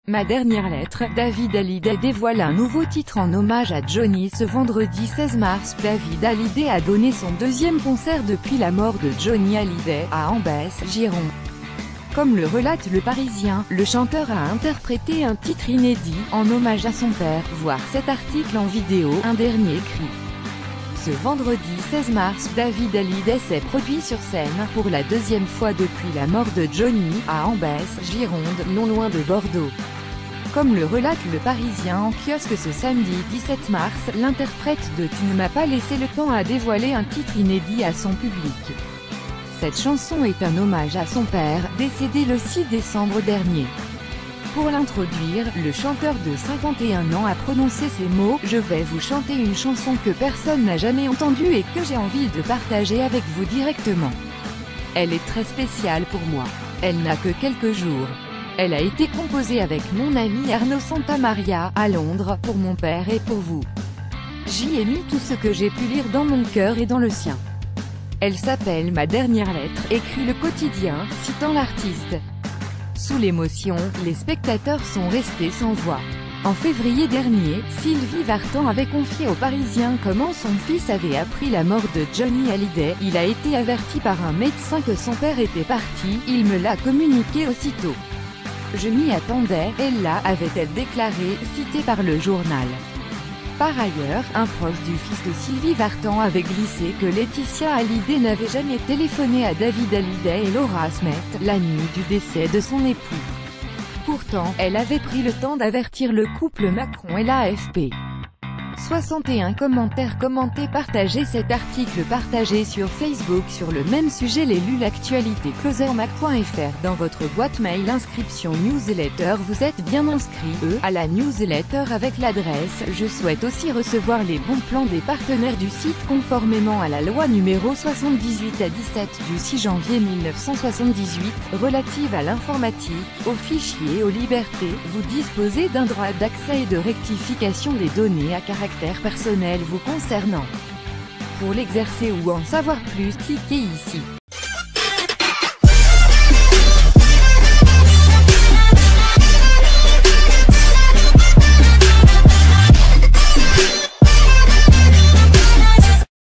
Ma dernière lettre, David Hallyday dévoile un nouveau titre en hommage à Johnny ce vendredi 16 mars. David Hallyday a donné son deuxième concert depuis la mort de Johnny Hallyday, à Ambès, Gironde. Comme le relate Le Parisien, le chanteur a interprété un titre inédit, en hommage à son père. Voir cet article en vidéo, un dernier cri. Ce vendredi 16 mars, David Hallyday s'est produit sur scène, pour la deuxième fois depuis la mort de Johnny, à Ambès, Gironde, non loin de Bordeaux. Comme le relate Le Parisien en kiosque ce samedi 17 mars, l'interprète de Tu ne m'as pas laissé le temps a dévoilé un titre inédit à son public. Cette chanson est un hommage à son père, décédé le 6 décembre dernier. Pour l'introduire, le chanteur de 51 ans a prononcé ces mots: « Je vais vous chanter une chanson que personne n'a jamais entendue et que j'ai envie de partager avec vous directement. Elle est très spéciale pour moi. Elle n'a que quelques jours. Elle a été composée avec mon ami Arnaud Santamaria, à Londres, pour mon père et pour vous. J'y ai mis tout ce que j'ai pu lire dans mon cœur et dans le sien. Elle s'appelle Ma dernière lettre, écrit le quotidien, citant l'artiste. » Sous l'émotion, les spectateurs sont restés sans voix. En février dernier, Sylvie Vartan avait confié aux Parisiens comment son fils avait appris la mort de Johnny Hallyday. Il a été averti par un médecin que son père était parti, il me l'a communiqué aussitôt. Je m'y attendais, Ella, avait-elle déclaré, citée par le journal. Par ailleurs, un proche du fils de Sylvie Vartan avait glissé que Laetitia Hallyday n'avait jamais téléphoné à David Hallyday et Laura Smet, la nuit du décès de son époux. Pourtant, elle avait pris le temps d'avertir le couple Macron et l'AFP. 61 commentaires commentés. Partagez cet article partagé sur Facebook sur le même sujet. L'élu l'actualité closermac.fr dans votre boîte mail. Inscription newsletter. Vous êtes bien inscrit à la newsletter avec l'adresse. Je souhaite aussi recevoir les bons plans des partenaires du site conformément à la loi numéro 78 à 17 du 6 janvier 1978 relative à l'informatique, aux fichiers et aux libertés. Vous disposez d'un droit d'accès et de rectification des données à caractère personnel vous concernant. Pour l'exercer ou en savoir plus, cliquez ici.